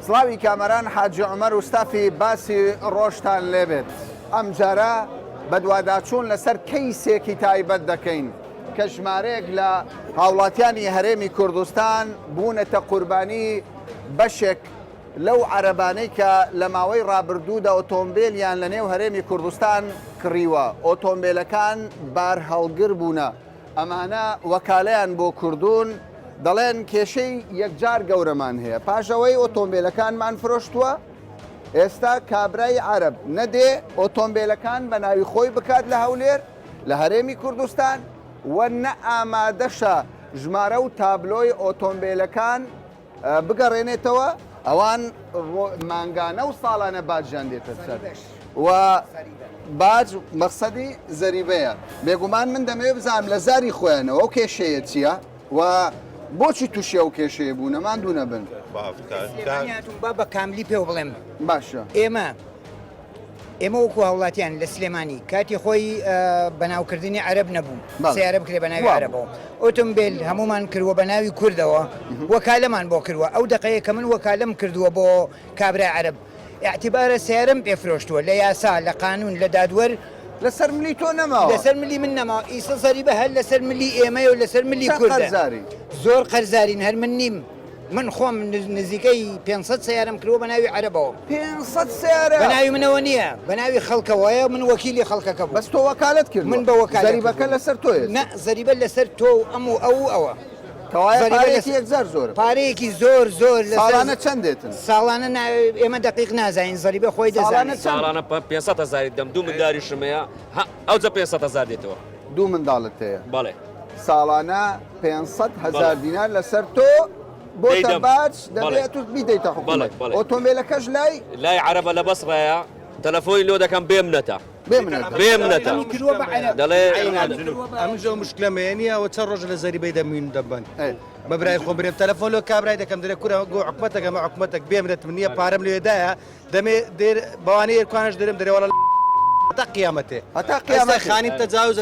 سڵاوی کامەران حاجی عومەر وستافی باسی ڕۆژتان لێبێت. ئەم جارە بە دوواداچوون لەسەر کەیسێکی تایبەت دەکەین کە ژمارەیەک لە هاوڵاتیانی هەرێمی کوردستان بوونەتە قوربانی بەشێک لەو عەرەبانەی کە لە ماوەی ڕابردوودا ئۆتۆمبیلیان لە نێو هەرێمی کوردستان کڕیوە. ئۆتۆمبیلەکان بار هەڵگر بوونە. ئەمانە وەکالەیان بۆ کوردون دەڵێن کێشەی یەکجار گەورەمان هەیە. پاشەوەی ئۆتۆمبیلەکانمان فرۆشتووە، ئێستا کابرای عەرەب نەدێ ئۆتۆمبیلەکان بە ناوی خۆی بکات لە هەولێر لە هەرێمی کوردستان وە نە ئامادەشە ژمارە و تابلۆی ئۆتۆمبیلەکان بگەڕێنێتەوە. ئەوان مانگانە و ساڵانە باجیان دێتە سەر و باج مەقسەدی زەریبەیە. بێگومان من دەمەوێت بزانم لە زاری خۆیانەوە ئەو کێشەیە چییە و بۆچی تووشێ و کێشەیە بوو نەماندوو نەبن. با بە کاملی پێ بڵێم باشە. ئێمە وەکو هەوڵاتیان لە سلێمانی کاتی خۆی بەناوکردنی عەرەب نەبوو، سیارە بکرێ بە ناوی عەرەبەوە. ئۆتۆمبیل هەمومان کردووە بە ناوی کوردەوە، وەکالەمان بۆ کردووە. ئەو دقەیە کە من وەکالەم کردووە بۆ کابرای عەرەب، اعتیبارە سیارەم پێفرۆشتووە لە یاسا، لە قانون، لە دادوەر. لەسەر ملی تۆ نەماوە، لەسەر ملی من نەماوە. ئیسە زەریبە هەر لەسەر ملی ئێمەیە و لەسەر ملی کوردە. زۆر قەرزارین، هەر من نیم. من خۆم نزیکەی 500 سیارم کردووە بە ناوی عەرەبەوە. 500 سیارە بە ناوی منەوە نییە، بە ناوی خەڵکەوەیە. من وەکیلی خەڵکەکە بوو. بەس تۆ وەکالەت کرد. من بە وەکالەت. زەریبەکە لەسەر تۆیە؟ نە، زەریبە لەسەر تۆ و ئەم و ئەوە. پارەیەکی یەکجار زۆرە. پارەیەکی زۆر ساڵانە چەند دێتن؟ ساڵانە ئێمە دقیق نازانین، زەریبە خۆی دەزانێت. ساڵانە 500 دەم دوو منداری شمەیە ئەو جە 500 دێتەوە. دوو منداڵت هەیە؟ بەڵێ. ساڵانە 500,000 دینار لەسەر تۆ بۆتە باج دەبێت و بیدەیتە حکوومەت. ئۆتۆمبیلەکەش لای عەرەبە لە بەسڕەیە تەلەفۆنی لۆ دەکەم بێمنەتە. بێمنەتە دەڵێ ئەمن ژۆ مشکلەمەیە نییەوە چەند ڕۆژ لە زەریبەی دەمین دەبن. بەبرای خۆ برێم تەلەفۆن لۆ کابرای دەکەم دەرێ کورە گۆ حکومەتەکەمە حکومەتێک بێمنێت من نییە پارەم لێدایە دەمێ دێر بەوانەیە ئێرکوانش دەرێم دەرێوەڵە تا قیامەتێ هەتا قیامەت خانی تەجاوز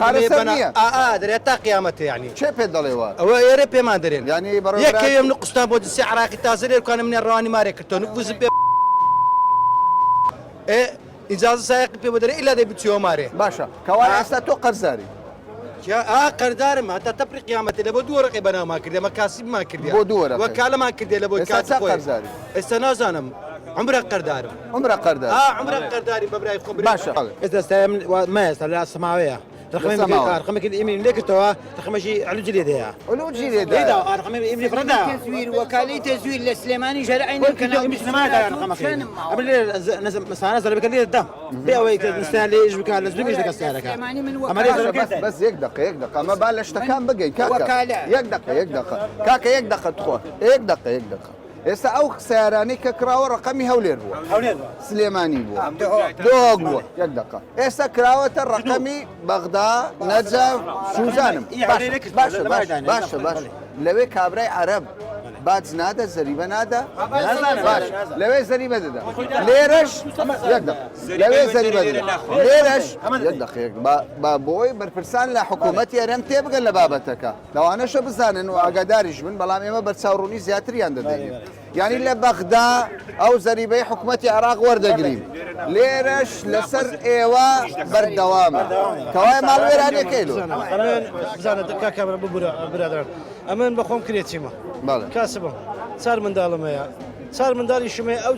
دەرێت تا قیامەتێ یعنی چێ پێ دەڵێوە ئەوە ئێرە پێمان دەرێن ینی یەکەم نقستان بۆ جسی عراقی تازە ئێرکوانە منێ ڕوانی مارێ کردەوە نفوزم پێ ئیجازە سایقی پێ بدەرێ ئیلا دەی بچیەوە مارێ. باشە کەوا ئێستا تۆ قەرزاری قەردارم هەتا تەپری قیامەتێ لە بۆ دوو ڕقی بەناومان کردێ مە کاسیبمان کردێ بۆ دووە وەکالەمان کردێ لە بۆ کاتی خۆی. قەرزاری ئێستا نازانم عمرە قەردارم. عمرە قەردار عمرە قەرداری بەبرای خۆم. باشە ئێستا مەستا لە سەماوەیە رقمك الإيميل ليك توا رقم شيء على الجليد يا ولو جليد هذا رقم الإيميل فردا تزوير وكالة تزوير لسليماني شرعين كان مش ما رقمك قبل نزل مسانا نزل بك اللي ده بيوي نستاهل ايش بك لازم ايش لك السعرك بس يك دقيقة ما بالش تكان بقي كاكا يك دقيقة تخو يك دقيقة ئێستا ئەو سیارانەی کە کراوە ڕقەمی هەولێر بووە سلێمانی بووە دۆگ بووە یەک دقە ئێستا کراوەتە ڕقەمی بەغدا نەجەف سوزانم باشە لەوێ کابرای عەرەب باج نادە زەریبە نادە باش لەوێ زەریبە دەدا لێرەش یەک دقە لەوێ زەریبە دەدا لێرەش یەک دقیق با بۆی بەرپرسان لە حکوومەتی هەرێم تێبگەن لە بابەتەکە لەوانەشە بزانن و ئاگاداریش بن بەڵام ئێمە بەرچاوڕوونی زیاتریان دەدەین یعنی لە بەغدا ئەو زەریبەی حکوومەتی عێراق وەردەگرین لێرەش لەسەر ئێوە بەردەوامە کەوای ماڵوێرانێکەی لۆ برادران ئەمن بەخۆم کرێتیمە کاسبم چار منداڵمەیە چار منداڵی شمێ ئەو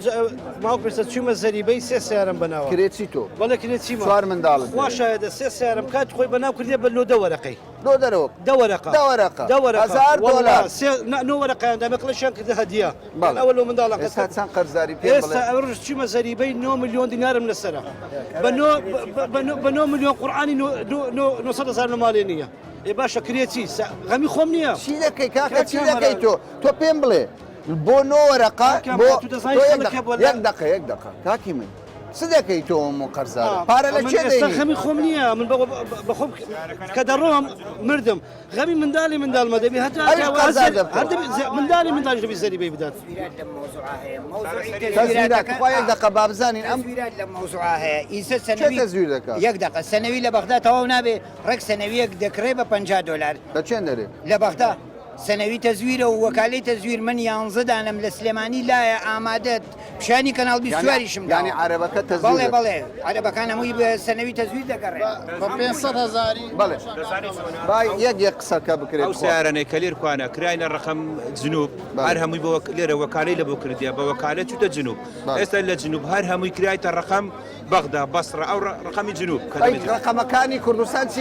ماوە پێستا چوومە زەریبەی سێ سیارم بەناوە کرێتی تۆ بەڵێ کرێتیمە چوار منداڵت وا شایەدە سێ سیارم کات خۆی بەناو کردێ بە لۆ دەوەرەقەی لۆ دەرەوە دەوەرەقە $1000 نۆ وەرەقەیان دەمەقلەشیان کردە هەدیە ئەوە لۆ منداڵە ئێستا چەند قەرزاری پێ ئێستا ئەوڕژ چوومە زەریبەی 9 ملیۆن دینارم لەسەرە بە 9 ملیۆن قورئانی 900,000 لە ماڵێ نییە. ئێ باشە کرێتی غەمی خۆم نییە. چی دەکەی کاکە چی دەکەی تۆ پێم بڵێ بۆ نۆوەرەقە بۆ یەک دقە کاکی من چ دەکەی تۆ قەرزارە پارە لە چێ دەی خەمی خۆم نییە من بەخۆم کە دەڕۆم مردم غەمی منداڵمە دەبی هەتا منداڵی منداڵی دەبی زەریبەی بدات. یەک دقە بابزانین ئەم لە مەوزوعە هەیە ئیسە سەنەوی تەزویر دەکات یەک دقە سەنەوی لە بەغدا تەواو نابێ ڕێک سەنەویەک دەکرێ بە $50 لە چێن دەرێ لە بەغدا سەنەوی تەزویرە و وەکالەی تەزویر من 11 دانم لە سلێمانی لایە ئامادەت پیشانی کەناڵ 24شم ینی عربەکە بەڵێ تەزویر بەڵێ عەرەبەکان هەمووی بە سەنەوی تەزویر دەگەڕێت بە 500,000 بەڵێ با یەک قسەکە بکرێت ئەو سیارانەی کە لێر کوانە کراینە ڕقم جنوب هەر هەمووی لێرە وەکالەی لە بۆ کردیا بە وەکالە چوتە جنوب ئێستا لە جنوب هەر هەمووی کرایتە ڕقم بەغدا بەسڕە ئەو ڕقمی جنوب ڕقەمەکانی کوردستان چی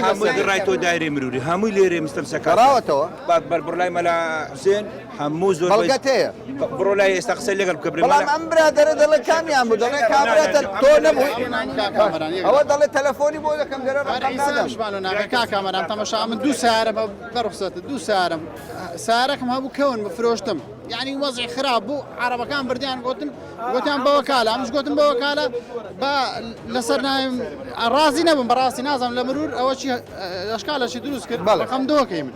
ڕایتۆ دایرێ مروری هەمووی لێرێ مستەمسەکە ڕاوەتەوە بەربڕلای مەلا حوسێن هەموو زۆر بەڵگەتەیە بڕۆ لای ئێستا قسەی لەگەڵ بکە بەڵام ئەم برادەرە دەڵێ کامیان بوو دەڵێ کابراتە تۆ نەبووی ئەوە دەڵێ تەلەفۆنی بۆ دەکەم دەرە کا کامەران تەمەشا من دوو سارە بەڕخسەتە دوو سارم سارەکەم هەبوو کەون بفرۆشتم یعنی وەزعی خراپ بوو عربەکان بردیان گوتیان بە وەکالە ئەمش گوتم بە وەکالە بە لەسەر نایم ڕازی نەبووم بەڕاستی نازانم لە مرور ئەوە چی ئەشکالەشی دروست کرد ڕقم دۆکەی من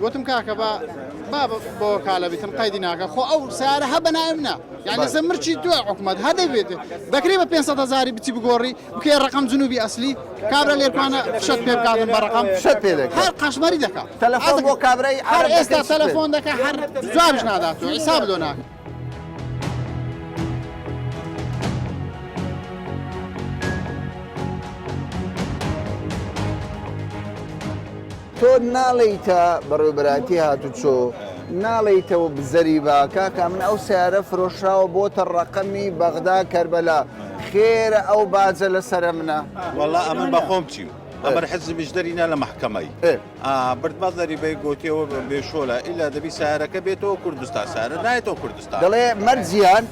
گوتم کاکە بۆ وەکالە بیتم قەیدی ناکە خۆ ئەو سارە هە بە نایمنا یعنی لەسەر مرچی توێ حکومەت هە دەبێت دەکرێ بە 500,000 بچی بگۆڕی بکەی ڕقم جنوبی ئەسلی کابرا لێرکوانە فشت پێ بکاتن بە ڕقم فشت پێ دەکات هەر قەشمەری دەکات تەلەفۆن بۆ کابرای هەر ئێستا تەلەفۆن دەکات هەر جوابش نادات و حیساب لۆ ناکات تۆ ناڵیتە بەڕێوەبەراتی هاتوچۆ ناڵیتەوە بزەریبا کاکە من ئەو سیارە فرۆشراوە بۆتە ڕقەمی بەغدا کەربەلا خێرە ئەو باجە لەسرە منە والله ئەمن بە خۆم چیم ئەمە حزبیش دەرینە لە محکەمەی بردبە زەریبەی گوتیەوە بێشۆلە ئیلا دەبی سیارەکە بێتەوە کوردستان سیارە نایێتەوە کوردستان دەڵێ مەرجیان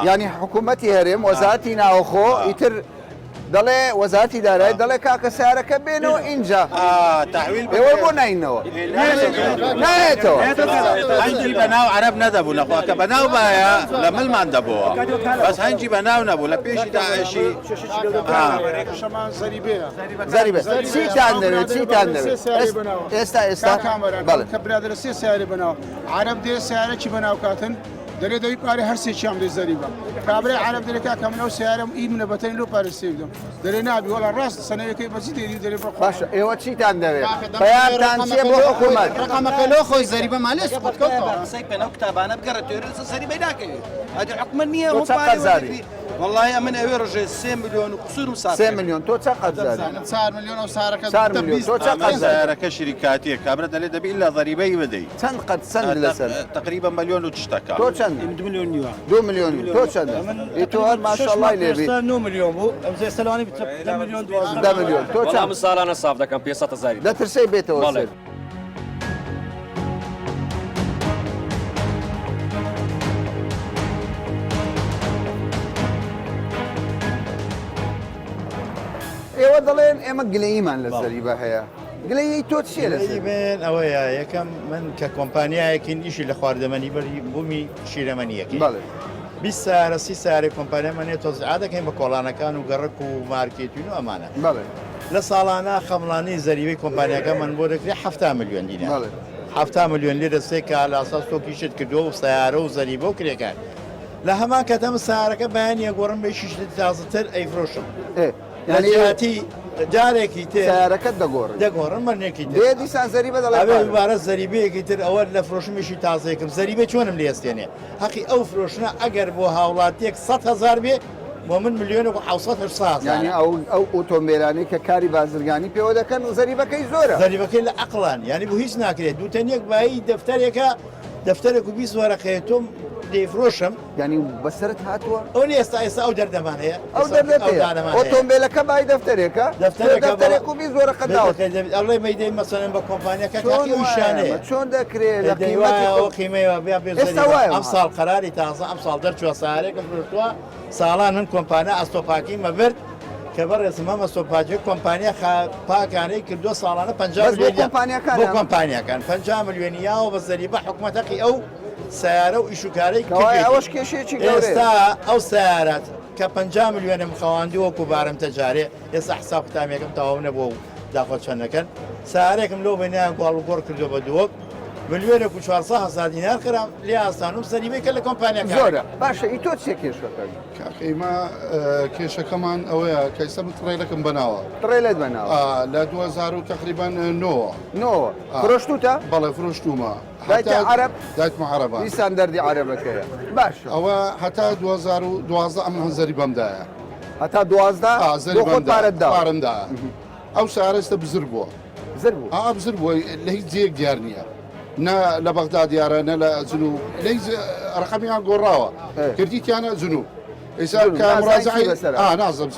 ینی حکوومەتی هەرێم وەزارەتی ناوخۆ ئیتر دەڵێ وەزارەتی دارایی دەڵێ کاکە سیارەکە بێنەوە ئینجا تحویل ئێوە بۆ ناینەوە نایێتەوە هەنجی بەناو عەرەب نەدەبوو نەخواکە بەناو باە لە ملمان دەبەوە بەس هەنجی بەناو نەبوو لە پێشی داعشی زەریبێ چیتان دەوێت چیتان دەوێت ئێستا بەڵێ کە برادرە سێ سیارە بەناو عەرەب دێ سیارەکی بەناو کاتن دەرێ دەوی پارێ هەرسێکیان دێ زەریبە کابرای عەرەب دەرێکا کە منەوە سیارەم ئی منە بەتەین لۆ پارێ سێدەم دەرێ نابی وەڵا ڕاست سەنەیەکەی بەچی دێری دەرێ بە باشە ئێوە چیتان دەوێت پەیامتان چییە بۆ حکوومەت ڕقەمەکە لۆ خۆی زەریبە مالێ سقوتکەوتەوە قسەی پێنەو کتابانە بگەڕێت توێرە سەریبەی ناکەوێت ئەدی حکومەت نییە تۆ چەند قەرزاری والله من ئەوێ ڕژێ 3 میلیۆن و قسوور و 3 میلیۆن تۆ چەند قەرزاری 4 میلیۆن ئەو سارەکە 4 میلیۆن تۆ چەند قەرزاری سیارەکە شریکاتیە کابرا دەلێ دەبی ئیلا ضەریبەی بدەیت چەند قەت چەند لەسەر تقریبا ملیۆن و تشتەکە تۆ چەند 2 میلیۆن نیوە 2 میلیۆن تۆ چەندە تۆ هەر ماشەڵڵای لێبی 9 میلیۆن بوو ئەم زێ سەلوانی 10 میلیۆن 10 میلیۆن تۆ والله چەند من ساڵانە ساف دەکەم 500,000 دەترسی بێتەوە بەڵێ. سەر ئێوە دەڵێن ئێمە گلەییمان لە زەریبە هەیە گلەیی تۆ چیە لە من ئەوەیە یەکەم من کە کۆمپانیایەکی نیشی لە خواردەمەنی بەری بوومی شیرەمەنیەکەی بەڵێ 20 سارە 30 ساری کۆمپانیامەنێ تۆزعا دەکەین بە کۆڵانەکان و گەڕک و مارکێتین و ئەمانە بەڵێ لە ساڵانە خەمڵانی زەریبەی کۆمپانیەکەمان بۆ دەکرێت 7 میلیۆن دینار بەڵێ 7 میلیۆن لێرە سێ کە لە ئاساس تۆکی شت کردووە و سیارە و زەریبە و کرێکان لە هەمان کەتەمە سارەکە بەیانە گۆڕم بە شیش تازەتر ئەیفرۆشم یانیاتی جارێکی تر سیارەکەت دەگۆڕم مەرنێکی دێ دیسان زەریبە دەڵێ دوبارە زەریبەیەکی تر ئەوە لە فرۆشمیشی تازەیەکم زەریبە چۆنم لێستێنێ حەقی ئەو فرۆشنە ئەگەر بۆ هاوڵاتیەک 100,000 بێ بۆ من ملیۆن و 700 ینی ئەو ئۆتۆمبیلانی کە کاری بازرگانی پێوە دەکەن زەریبەکەی زۆرە زەریبەکەی لە عەقڵان ینی بۆ هیچ ناکرێت دووتەنیەک بایی دەفتەرێکە دەفتەرێک و 20 وەرەقەیە تۆم دەیفرۆشم ینی بەسەرت هاتووە ئەو ئێستا ئەو دەردەمان هەیە ئەو دەردەتەیە ئۆتۆمبیلەکە بای دەفتەرێکە دەفتەرێک و 20 وەرەقە داوە ئەڵێ مەیدەی مەسەڵەن بە کۆمپانیەکە کاکی شانەیە چۆن دەکرێت لە ئەو قیمەوە بیا بێ ئەم ساڵ قەراری تازە ئەم ساڵ دەرچوە سارێکم فرۆشتووە ساڵان من کۆمپانیا ئەستۆپاکی مەبرد کە بەڕێزمە مەستۆپاکی کۆمپانیا پاکانەی کردووە ساڵانە 50 کۆمپانیەکان 50 میلیۆنیاوە بە زەریبە حکوومەتەقی ئەو سیارە و ئیشوکارەی ئەوەش کێشێکی ئێستا ئەو سیارەت کە 50 میلیۆنم خەواندی وەکو بارم تەجارێ ئێستا حساب قوتابیەکەم تەواو نەبووە و داخۆ چەندەکەن سارێکم لەو بینیان گواڵ و گۆڕ کردو بە دووەک ملیۆنێک و 400 دینار خرام لێ ئاسانم سەریبەی کە لە کۆمپانیا زۆرە باشە ئیتۆ چێ کێشەکەی ئێمە کێشەکەمان ئەوەیە کە ئێستا تڕێلەکەم بناوە تڕێلت بناوە لە 2000 تقریبان 9 فرۆشتوتە بەڵێ فرۆشتومە دایتە عەرەب دایتمە عەرەبە دیسان دەردی عەرەبەکەیە باشە ئەوە هەتا 2012 ئەم هەنزەری بەمدایە هەتا 12 بۆ خۆت پارەمدا ئەو سارەستە بزر بووە زر بوو بزر بووە لە هیچ جێک دیار نییە نە لە بەغدا دیارە نە لە جنوب لە ڕقەمیان گۆڕاوە کردیتیانە جنوب ئێستا نازم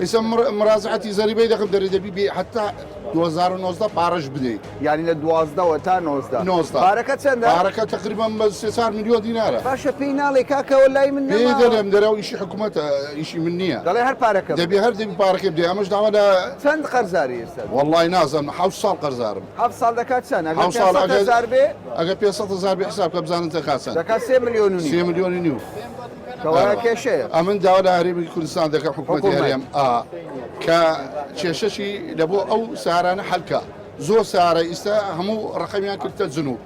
ئێستا مڕازعەتی زەریبەی دەکەم دەبی بێ حتا 2019 پارەش بدەیت یعنی لە 12 تا 19 پارەکە چەندە؟ پارەکە تقریبان بە 3 میلیۆن دینارە باشە پێی ناڵێ کاکەوە لای من پێی دەڵێم دەرەوە ئیشی حکوومەتە ئیشی من نییە دەڵێ هەر پارەکە دەبی هەر دەبی پارەکە بدەی ئەمەش داوا لە چەند قەرزاری ئێستا؟ وەڵڵای نازانم 7 ساڵ قەرزارم 7 ساڵ دەکات چەند؟ ئەگەر 500,000 بێ حساب کە بزانن تەخاسن دەکات 3 میلیۆن و 3 میلیۆنی نیو کەوایە کێشەیە ئەمن داوا لە هەرێمی کوردستان دەکەم حکوومەتی هەرێم کە کێشەشی لە بۆ ئەو سارانە حەلکە زۆر سارە ئیستا هەموو ڕقەمیان کردتە جنوب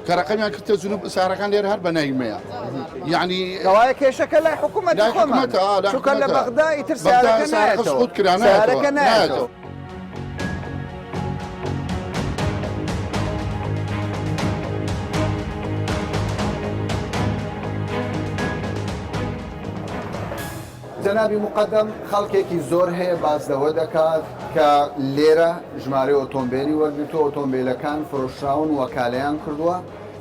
کە ڕقەمیان کردتە جنوب سارەکان لێرە هەر بەنایمەیە یعنی کەوایە کێشەکە لای حکوومەتی خۆمان چونکە لە بەغدا ئیتر سارەکە نایەتەوە جەنابی مقدم خەڵکێکی زۆر هەیە باسدەوە دەکات کە لێرە ژمارە ئۆتۆمبیلی وەرگتو ئۆتۆمبیلەکان فرۆشراون وەکالەیان کردووە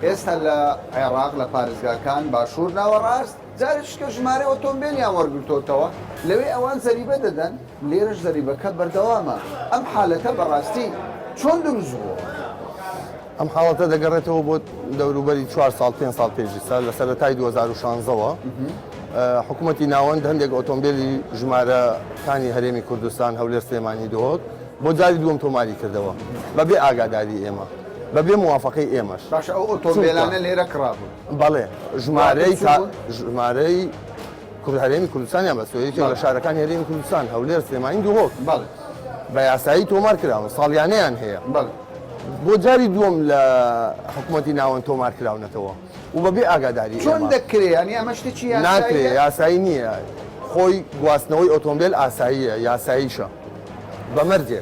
ئێستا لە عێراق لە پارێزگاکان باشوور ناوەڕاست جارشکە ژمارە ئۆتۆمبیلیان وەرگتۆتەوە لەوێ ئەوان زەریبە دەدەن لێرەش زەریبەکە بەردەوامە ئەم حالەتە بەڕاستی چۆن دروست بووە؟ ئەم حاڵەتە دەگەڕێتەوە بۆ دەوروبەری 4 ساڵ 5 ساڵ پێشی سال لە سەرەتای 2016ەوە حکوومەتی ناوەند هەندێک ئۆتۆمبیلی ژمارەکانی هەرێمی کوردستان هەولێر سلێمانی دۆت بۆ جاری دووەم تۆماری کردەوە بەبێ ئاگاداری ئێمە بەبێ موافقەی ئێمەش باش ئەو ئۆتۆمبیلانە لێرە کڕابوو بەڵێ ژمارەی هەرێمی کوردستانیان بەسوەیەکی لە شارەکانی هەرێمی کوردستان هەولێر سلێمانی دووهۆت بە یاسایی تۆمار کراون ساڵیانەیان هەیە بۆ جاری دووەم لە حکوومەتی ناوەند تۆمار کراونەتەوە و بەبێ ئاگاداری چۆن دەکرێ ینی ئەمە شتێکی ناکرێ یاسایی نییە خۆی گواستنەوەی ئۆتۆمبیل ئاساییە یاساییشە بەمەرجێ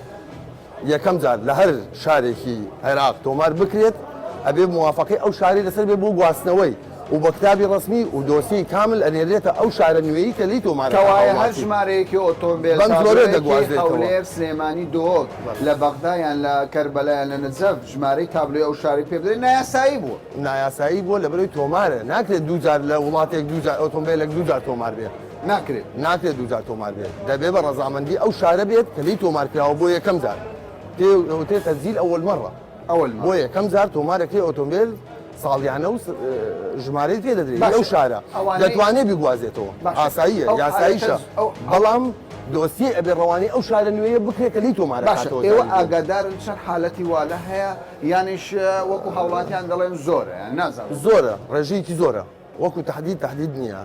یەکەم جار لە هەر شارێکی عێراق تۆمار بکرێت ئەبێ موافقەی ئەو شاری لەسەر بێ بۆ گواستنەوەی و بە کتابی ڕسمی و دۆسی کامل ئەنێرێتە ئەو شارە نوێیی کە لی تۆمارەوایە هەر ژمارەیەکی ئۆتۆمبیل هەولێر سلێمانی دۆت لە بەغدایان لە کەربەلایان لە نەجەف ژمارەی تابلۆی ئەو شاری پێ بدەین نایاسایی بووە نایاسایی بووە لە بەرەوەی تۆمارە ناکرێت دووجار لە وڵاتێک دووجار ئۆتۆمبیلێک دووجار تۆمار بێت ناکرێت دووجار تۆمار بێت دەبێت بە ڕەزامەندی ئەو شارە بێت کە لی تۆمار کراوە بۆ یەکەم جار تێ تەزیل ئەوەل مەڕە بۆ یەکەم جار تۆمارێکی ئۆتۆمبیل ساڵیانە و ژمارەی پێدەدرێت ئەو شارە دەتوانێت بیگوازێتەوە ئاساییە یاساییشە بەڵام دۆسیە ئەبێ ڕەوانی ئەو شارە نوێیە بکرێت کە لی تۆمارەکاتەوە ئێوە ئاگادارن چەند حالەتی والە هەیە یانیش وەکو هاوڵاتیان دەڵێن زۆرە نازانم زۆرە ڕێژەیەکی زۆرە وەکو تهدید نییە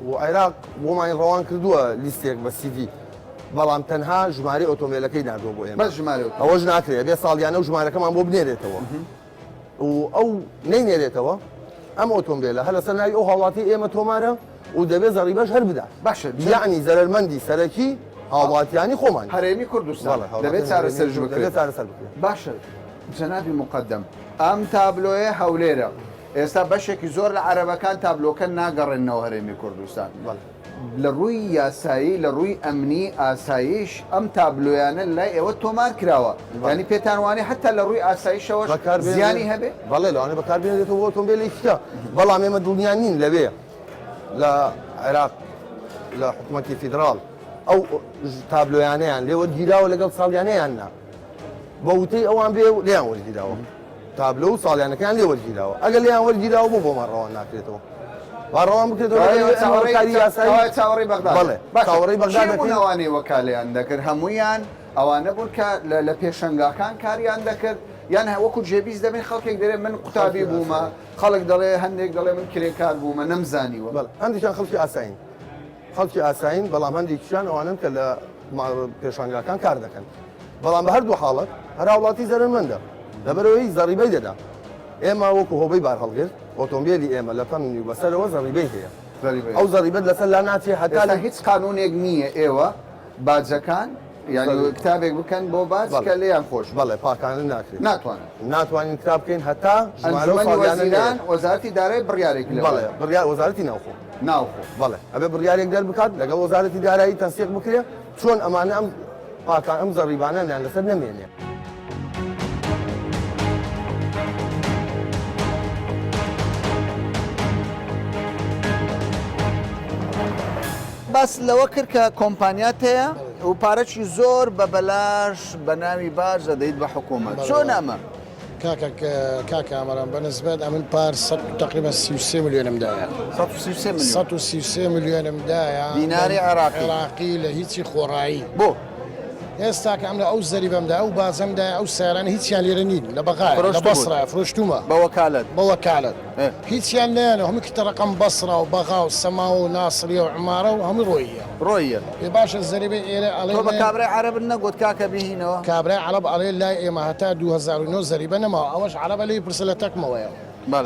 و عێراق بۆمان ڕەوان کردووە لیستێک بە CV بەڵام تەنها ژمارە ئۆتۆمبیلەکەی نردووە بۆ ئێمە ئەوەش ناکرێت بێ ساڵیانە و ژمارەکەمان بۆ بنێرێتەوە و ئەو نەینێرێتەوە ئەم ئۆتۆمبیلە هەر لەسەر ناوی ئەو هاوڵاتی ئێمە تۆمارە و دەبێت زەریبەش هەر بدات باشە یعنی زەرمەندی سەرەکی هاوڵاتیانی خۆمان هەرێمی کوردستان دەبێت چارەسەر بکرێت باشە جەنابی مقدم ئەم تابلۆیە هەولێرە ئێستا بەشێکی زۆر لە عەرەبەکان تابلۆکە ناگەڕێنەوە هەرێمی کوردستان لە ڕووی یاسایی لە ڕووی ئەمنی ئاسایش ئەم تابلۆیانە لای ئێوە تۆمار کراوە ینی پێتانوانی حتا لە ڕووی ئاسایشەوەش زیانی هەبێ بەڵێ لەوانێ بەکاربێنێتەوە ئۆتۆمبیلی شتە بەڵام ئێمە دڵنیا نین لەوێ لە عێراق لە حکوومەتی فیدراڵ ئەو تابلۆیانەیان لێوە گیراوە لەگەڵ ساڵیانەیان نا بە وتەی ئەوان بێ لێیان وەرگیراوە تابلۆ و ساڵیانەکان لێ وەرگیراوە ئەگەر لێیان وەرگیراوە بۆمان ڕەوان ناکرێتەوە ڕەوان بکرێتەوە چاوەڕێی بەغداد چاوەڕێی بەغدادەوانەی وەکالیان دەکرد هەمویان ئەوانە بوون کە لە پێشەنگاکان کاریان دەکرد یان وەکو جێبیز دەبێت خەڵکێک دەرێ من قوتابی بوومە خەڵک دەڵێ هەندێک دەڵێ من کرێکار بوومە نەمزانیوە هەندێکیان خەڵکی ئاساین خەڵکی ئاساین بەڵام هەندێکیشان ئەوانن کە لە پێشەنگاکان کار دەکەن بەڵام بە هەردوو حاڵەت هەر وڵاتی زەرمەندە لەبەرەوەی زەریبەی دەدا ئێمە وەکو هۆبەی بار هەڵگرت ئۆتۆمبیلی ئێمە لە قانونی و بەسەرەوە زەریبەی هەیە ئەو زەریبەت لەسەر لا ناچێ هەتا لە هیچ قانونێک نییە ئێوە باجەکان یعنی کتابێک بکەن بۆ باج کە لێیان خۆش بەڵێ پاکانە ناکرێت ناتوانین کتاب بکەین هەتا وەزیران وەزارەتی دارایی بڕیارێک بەڵێ بڕیار وەزارەتی ناوخۆ بەڵێ ئەبێ بڕیارێک دەربکات لەگەڵ وەزارەتی دارایی تەنسیق بکرێت چۆن ئەمانە ئەم پاکان ئەم زەریبانەیان لەسەر نەمێنێ باس لەوە کرد کە کۆمپانیات هەیە و پارەی زۆر بە بەلاش بە ناوی باش دەدەیت بە حکوومەت چۆن ئەمە؟ کاکە ئەمەران بەنسبەت ئەمن پار تقریبا 33 میلیۆنمدایە 133 میلیۆنمدایە دیناری عێراقی لە هیچی خۆڕایی بۆ ئێستا کە ئەم لە ئەو زەریبەمدا ئەو بازەمدا ئەو سیارانە هیچیان لێرە نین لە بەغای لە بەسڕە فرۆشتومە بە وەکالەت هیچیان لێنە هەموو کتە ڕقم بەسڕە و بەغا و سەما و ناسریە و عمارە و هەموو ڕۆیە پێ باشە زەریبەی ئێرە ئەڵێ بە کابرای عەرەب نەگوت کاکە بهینەوە کابرای عەرەب ئەڵێ لای ئێمە هەتا 2009 زەریبە نەماوە ئەوەش عەرەبە لێی پرسە لە تەکمەوەیە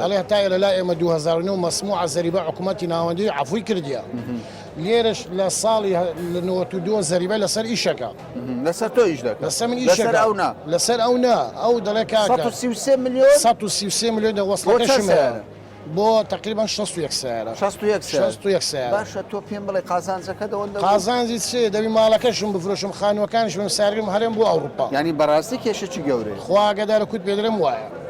ئەڵێ هەتا ئێرە لای ئێمە 2009 مەسموعە زەریبە حکوومەتی ناوەندی عەفوی کردیە لێرەش لە ساڵی 92 زەریبە لەسەر ئیشەکە لەسەر تۆ ئیش دەکەن لەسەر من ئیشەکە لەسەر ئەو نا ئەو دەڵێ کاکە 133 میلیۆن 133 میلیۆن دەوەستەکە شمێرە بۆ تقریبا 61 سیارە 61 سیارە باشە تۆ پێم بڵێ قازانجەکە دەوەندە قازانجی چێ دەبی ماڵەکەشم بفرۆشم خانوەکانشم سارگرم هەرێم بۆ ئەوروپا ینی بەڕاستی کێشەی گەورەی خواگەدارە کوت پێدرم وایە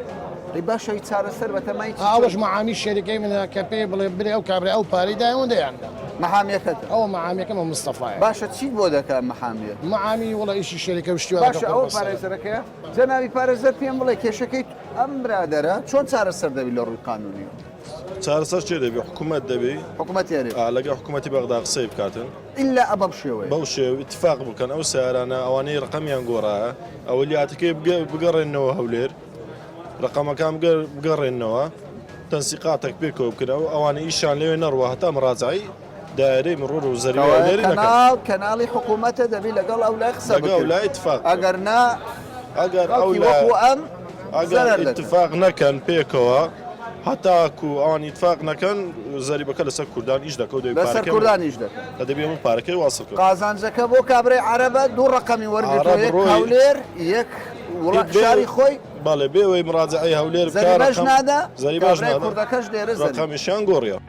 باشە چارەسەر بە تەمای ئەوەش مەعامی شەریکەی منە کە پێ بڵێ برێ ئەو کابرا ئەو پارەی دایەوەندەیاندا مەحامیەکەت ئەوە مەعامیەکەمە مستەفاایە باشە چیت بۆ دەکە مەحامیە مەعامی وڵە ئیشی شەریکە شتیوە باشە ئەوە پارێزەرەکەیە جەناوی پارێزەر پێم بڵێ کێشەکەی ئەم برادەرە چۆن چارەسەر دەبی لە ڕووی قانونی چارەسەر چێ دەبی حکوومەت دەبی حکوومەت یاری لەگە حکوومەتی بەغدا قسەی بکاتن ئللا ئەمە بشێوەیە بەو شێو اتفاق بکەن ئەو سیارانە ئەوانەی ڕقەمیان گۆڕایە ئەولیاتەکەی بگەڕێنەوە هەولێر ڕقەمەکان بگەڕێنەوە تەنسیقاتێک پێکەوە بکەنەوە ئەوانە ئیشان لێوێ نەڕوە هەتا مڕاجعی دایرەی مرۆر و زەریێری کەناڵی حکوومەتە دەبی لەگەڵ ئەو لای قسە لەگەڵ لای اتفاق ئەگەر نا ئەگەر ئەو ئەم ئەگەر اتفاق نەکەن پێکەوە هەتاکو ئەوان اتفاق نەکەن زەریبەکە لەسەر کوردان ئیش دەکەوت لەسەر کوردان ئیش دەکەن کە دەبێ من پارەکەی واسڵ کرد قازانجەکە بۆ کابرای عەرەبە دوو ڕقەمی وەرگرتووە یەک هەولێر یەک شاری خۆی بەڵێ بێوەی مراجعی هەولێر زەریبەش نادا زەریبەش کابرای کوردەکەش لێرە ڕقەمیشیان گۆڕیە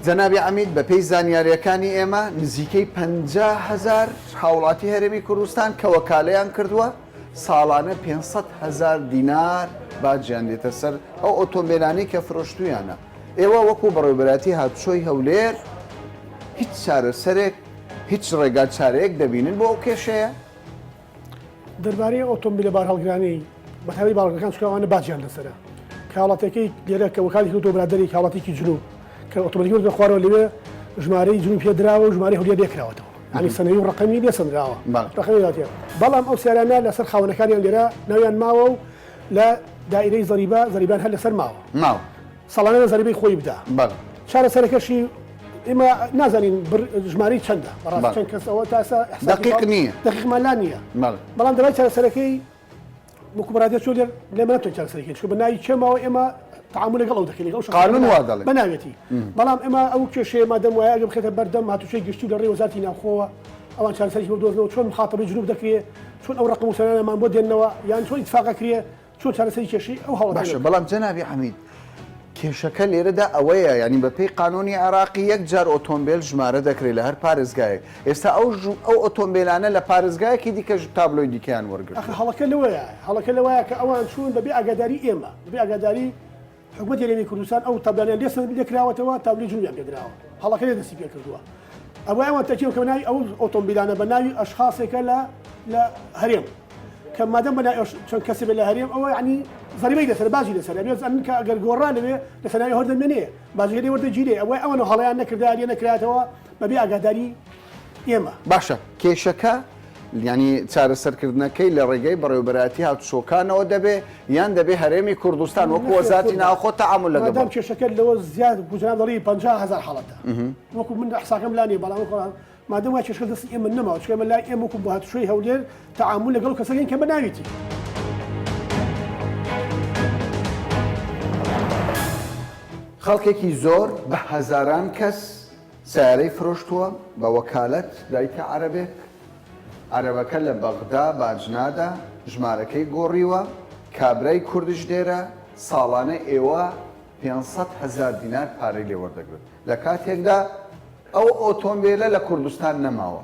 جەنابی عەمید بە پێی زانیاریەکانی ئێمە نزیکەی 50,000 هاوڵاتی هەرێمی کوردستان کە وەکالەیان کردووە ساڵانە 500,000 دینار باجیان دێتە سەر ئەو ئۆتۆمبیلانی کە فرۆشتویانە ئێوە وەکو بەڕێوەبەراتی هاتوچۆی هەولێر هیچ چارەسەرێک هیچ ڕێگا چارەیەک دەبینن بۆ ئەو کێشەیە دەربارەی ئۆتۆمبیلە بار هەڵگرانی بەتاوی باڵگەکان چکەوانە باجیان لەسرە کاڵاتەکەی لێرە کە وەکالی کردۆ برادەری کاڵاتێکی جنوب کە ئۆتۆمبیل بە خوارەوە لەوێ ژمارەی جنوب پێدراوە و ژمارەی هەولێر لێکراوەتەوە ینی سەنەوی و ڕقەمی لێسەندراوە ڕقەمی داتێ بەڵام ئەو سیارانە لەسەر خاوەنەکانیان لێرە ناویان ماوە و لە دائیرەی زەریبان هەر لەسەر ماوە ساڵانە زەریبەی خۆی بدا چارەسەرەکەشی ئێمە نازانین ژمارەی چەندە بەڕاستی چەند کەسەوە تاسە دقیق نییە دقیقمان نییە بەڵام دەبای چارەسەرەکەی وەکو بەڕادێ چۆ لێر لێمە ناتوانین چارەسەرەکەی چکە بە ناوی چێماوە ئێمە تعامل لەگەڵ ئەو دەکەین لەگەڵ قانون وا دەڵێن بەناوێتی بەڵام ئێمە ئەو کێشەیە مادەم وایە ئەگەر بخێتە بەردەم هاتوچەی گشتی لە ڕێ وەزارەتی ناوخۆوە ئەوان چارەسەری بۆ دۆزنەوە چۆن مخاطبەی جنوب دەکرێت چۆن ئەو ڕقم و سەرانەمان بۆ دێنەوە یان چۆن ئیتفاقە کرێ چۆن چارەسەری کێشەی ئەو هەوڵە باشە بەڵام جەنابی عەمید کێشەکە لێرەدا ئەوەیە ینی بە پێی قانونی عێراقی یەک جار ئۆتۆمبیل ژمارە دەکرێت لە هەر پارێزگایەک ئێستا ئەو ئۆتۆمبیلانە لە پارێزگایەکی دیکە تابلۆی دیکەیان وەرگرت هەڵەکە لەوەیە هەڵەکە لەوەیە کە ئەوان چوون بەبێ ئاگاداری ئێمە بەبێ ئاگاداری حکوومەت هەرێمی کوردستان ئەو تابلانیان لێسەن لێکراوەتەوە تابلۆی جنوبیان پێدراوە هەڵەکە لێ دەستی پێ کردووە ئەوە ئەوان تەکیەوە کە بەناوی ئەو ئۆتۆمبیلانە بەناوی ئەشخاصێکە لە هەرێم کە مادەم بەناوی چەند کەسێک لە هەرێم ئەوە یعنی زەریبەی لەسەر باجی لەسەر ئەبێت کە ئەگەر گۆڕان لەوێ لە سەناوی هەر دەمێنێ باجیگەری وەردەگیرێ ئەوەی ئەوەنە هەڵەیان نەکرداریە نەکراتەوە بەبێ ئاگاداری ئێمە باشە کێشەکە ینی چارەسەرکردنەکەی لە ڕێگەی بەڕێوەبەراتی هاتوچۆکانەوە دەبێ یان دەبێ هەرێمی کوردستان وەکو وەزارەتی ناوخۆ تەعامل لەگەڵ کێشەکە لەوە زیاد گوجران دەڵی 50,000 حاڵەتە وەکو من حساکەم لانی بەڵام مادەم وای چێشکە دەستی ئێمە نەماوە چکەمە لای ئێمە وەکو هاتوچۆی هەولێر تەعامل لەگەڵ کەسەکەین کە بەناویتی خەڵکێکی زۆر بە هەزاران کەس سیارەی فرۆشتووە بە وەکالەت دایکە عەرەبێک عەرەبەکە لە بەغدا باجنادا ژمارەکەی گۆڕیوە کابرای کوردش دێرە ساڵانە ئێوە 500,000 دینار پارەی لێ وەردەگرن لە کاتێکدا ئەو ئۆتۆمبیلە لە کوردستان نەماوە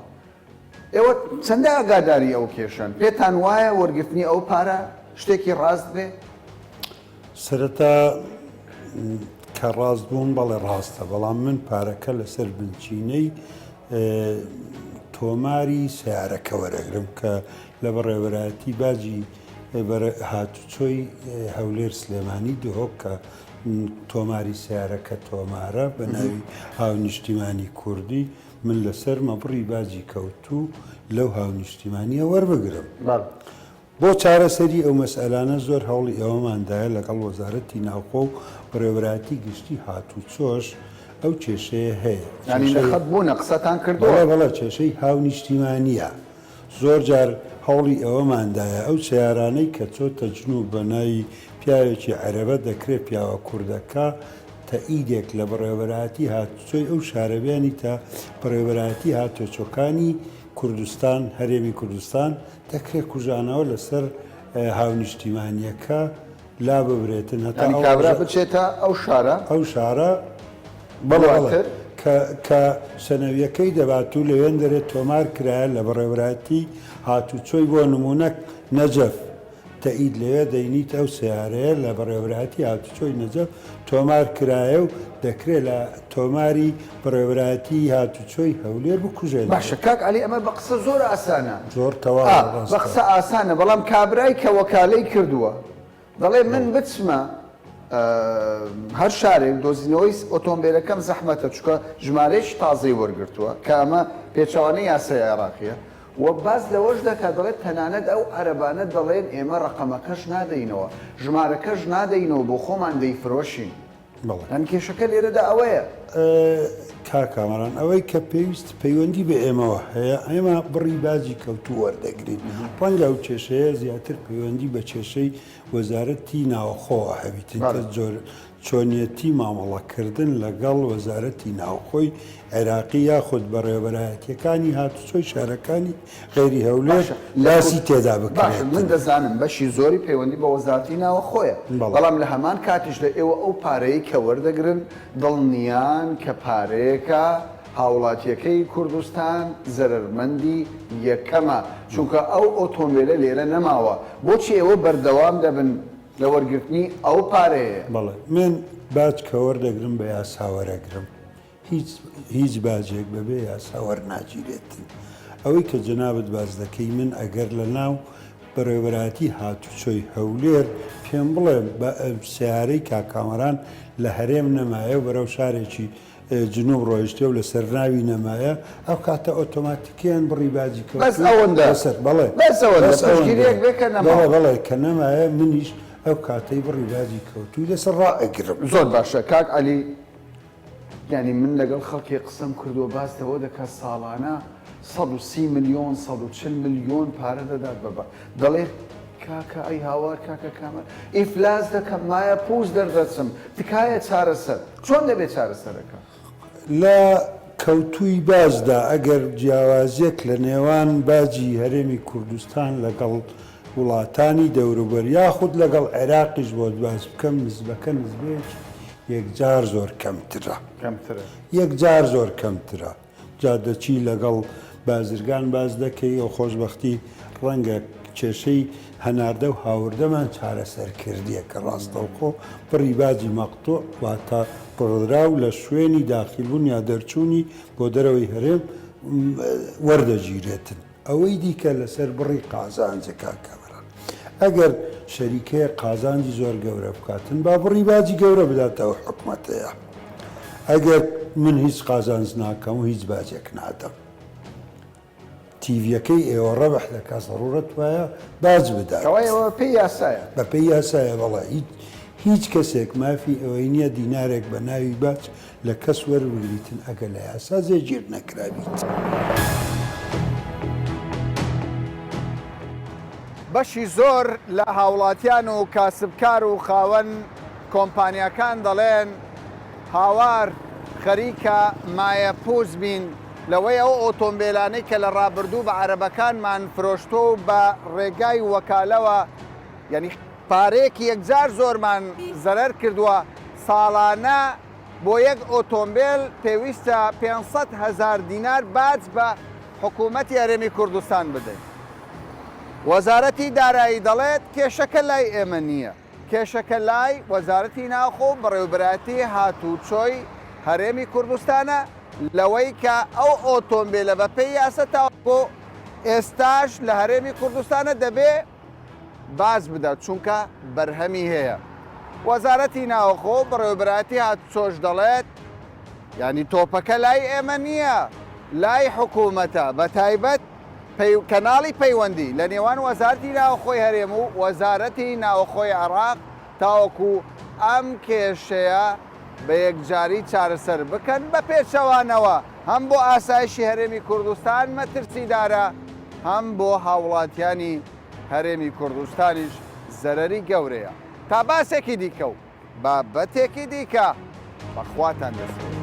ئێوە چەندە ئاگاداری ئەو کێشن پێتان وایە وەرگرتنی ئەو پارە شتێکی ڕاست بێ سەرەتا کە ڕاست بوون بەڵێ ڕاستە بەڵام من پارەکە لەسەر بنچینەی تۆماری سیارەکە وەرەگرم کە لە بەڕێوەرایەتی باجی هاتوچۆی هەولێر سلێمانی دهۆک کە تۆماری سیارەکە تۆمارە بە ناوی هاونیشتیمانی کوردی من لەسەر مەبڕی باجی کەوتوو لەو هاونیشتیمانیە وەربگرم بۆ چارەسەری ئەو مەسئلانە زۆر هەوڵی ئەوەماندایە لەگەڵ وەزارەتی ناوخۆ و بڕێوەرایەتی گشتی هاتوچۆش ئەو کێشەیە هەیە خەت بوونە قسەتان کردووە بەڵێ کێشەی هاونیشتیمانیە زۆر جار هەوڵی ئەوەماندایە ئەو سیارانەی کە چۆتە جنوب بە ناوی پیاوێکی عەرەبە دەکرێت پیاوە کوردەکە تەئیدێک لە بڕێوەرایەتی هاتوچۆی ئەو شارەبیانی تا بڕێوەرایەتی هاتوچۆکانی کوردستان هەرێمی کوردستان دەکرێت کوژانەوە لەسەر هاونیشتیمانیەکە لا ببرێتن کابرا بچێتە ئەو شارە بەڵاتر کە سەنەویەکەی دەبات و لەوێن دەرێت تۆمار کرایە لە بەڕێوەرایەتی هاتوچۆی بۆ نمونەک نەجەف تەئید لەوێ دەینیت ئەو سیارەیە لە بەڕێوەرایەتی هاتوچۆی نەجەف تۆمار کرایە و دەکرێت لە تۆماری بەڕێوەرایەتی هاتوچۆی هەولێر بکوژێت باشە کاک عەلی ئەمە بە قسە زۆر ئاسانە زۆر تەواو بە قسە ئاسانە بەڵام کابرای کە وەکالەی کردووە دەڵێ من بچمە هەر شارێک دۆزینەوەی ئۆتۆمبیلەکەم زەحمەتە چکە ژمارەیەکی تازەی وەرگرتووە کە ئەمە پێچەوانەی یاسای عێراقیە وە باز لەوەش دەکات دەڵێت تەنانەت ئەو عەرەبانە دەڵێن ئێمە ڕقەمەکەش نادەینەوە ژمارەکەش نادەینەوە بۆ خۆمان دەیفرۆشین ئەم کێشەکە لێرەدا ئەوەیە کاکامەران ئەوەی کە پێویست پەیوەندی بە ئێمەوە هەیە ئێمە بڕی باجی کەوتو وەردەگرین ڕەنگە ئەو کێشەیە زیاتر پەیوەندی بە کێشەی وەزارەتی ناوخۆوە هەبیتن زۆر چۆنیەتی مامەڵەکردن لەگەڵ وەزارەتی ناوخۆی عێراقی یاخود بەڕێوەبەرایەتیەکانی هاتوچۆی شارەکانی غێری هەولێر لاسی تێدا بکرێت من دەزانم بەشی زۆری پەیوەندی بە وەزارەتی ناوخۆیە بەڵام لە هەمان کاتیش لە ئێوە ئەو پارەی کە وەردەگرن دڵنیان کە پارەیەکە هاوڵاتیەکەی کوردستان زەرمەندی یەکەمە چونکە ئەو ئۆتۆمبیلە لێرە نەماوە بۆچی ئێوە بەردەوام دەبن لە وەرگرتنی ئەو پارەیە بەڵێ من باج کە وەردەگرم بە یاساوەرەگرم هیچ باجێک بەبێ یاساوەر ناگیرێتن ئەوەی کە جەنابەت باز دەکەی من ئەگەر لە ناو بەڕێوەبەرایەتی هاتوچۆی هەولێر پێم بڵێ سیارەی کاکامەران لە هەرێم نەمایە و بەرەو شارێکی جنوب ڕۆیشتێ و لە سەرناوی نەمایە ئەو کاتە ئۆتۆماتیکیان بڕی باجی بەڵێ کە نەمایە منیش ئەو کاتەی بڕی باجی کەوتوی لەسەر ڕائەگرم زۆر باشە کاک عەلی یعنی من لەگەڵ خەڵکی قسەم کردووە باستەوە دەکات ساڵانە 130 میلیۆن 140 میلیۆن پارە دەدات بەبە دەڵێ کاکە ئەی هاوار کاکە کامە ئیفلاس دەکەم مایە پووز دەردەچم تکایە چارەسەر چۆن دەبێت چارەسەرەکە لە کەوتووی بازدا ئەگەر جیاوازیەک لە نێوان باجی هەرێمی کوردستان لەگەڵ وڵاتانی دەوروبەر یاخود لەگەڵ عێراقیش بۆ باز بکەم نزبەکە نزبێت یەکجار زۆر کەمترە یەکجار زۆر کەمترە جا دەچی لەگەڵ بازرگان باز دەکەی ئەو خۆشبەختی ڕەنگە کێشەی هەناردە و هاوردەمان چارەسەرکردیە کە ڕاستەوخۆ بڕی باجی مەقتوع واتە پڕدراو لە شوێنی داخلبوون یا دەرچوونی بۆ دەرەوەی هەرێم وەردەگیرێتن ئەوەی دیکە لەسەر بڕی قازانجە کاکەمەران ئەگەر شەریکەیە قازانجی زۆر گەورە بکاتن با بڕی باجی گەورە بداتەوە حکومەتەیە ئەگەر من هیچ قازانج ناکەم و هیچ باجێک نادەم تیڤەکەی ئێوە ڕەبح دەکات ضرورەت وایە باج بدات پێی یاسایە بە پێی یاسایە بەڵێ هیچ کەسێک مافی ئەوەی نییە دینارێک بە ناوی باچ لە کەس وەربگریتن ئەگە لە یاسا جێگیر نەکرابیت. بەشی زۆر لە هاوڵاتیان و کاسبکار و خاوەن کۆمپانیەکان دەڵێن هاوار خەریکە مایە پووز بین لەوەی ئەو ئۆتۆمبیلانەی کە لە ڕابردوو بە عەرەبەکانمان فرۆشتۆ و بە ڕێگای وەکالەوە یعنی پارەیەکی یەکجار زۆرمان زەرەر کردووە ساڵانە بۆ یەک ئۆتۆمبیل پێویستە 500,000 دینار باج بە حکوومەتی هەرێمی کوردستان بدەین. وەزارەتی دارایی دەڵێت کێشەکە لای ئێمە نییە، کێشەکە لای وەزارەتی ناوخۆ بەڕێوەبەتی هاتوچۆی هەرێمی کوردستانە لەوەی کە ئەو ئۆتۆمبیلە بە پێی یاسە تا بۆ ئێستاش لە هەرێمی کوردستانە دەبێ باز بدات چونکە بەرهەمی هەیە. وەزارەتی ناوخۆ بەڕێوەبەتی هاتوچۆش دەڵێت ینی تۆپەکە لای ئێمە نییە، لای حکوومەتە بە تایبەت کەناڵی پەیوەندی لە نێوان وەزارەتی ناوخۆی هەرێم و وەزارەتی ناوخۆی عێراق تاوەکو ئەم کێشەیە بە یەکجاری چارەسەر بکەن بە پێچەوانەوە هەم بۆ ئاسایشی هەرێمی کوردستان مەترسیدارە هەم بۆ هاوڵاتیانی هەرێمی کوردستانیش زەرەری گەورەیە. تا باسێکی دیکە و بابەتێکی دیکە بەخواتان دەستێت.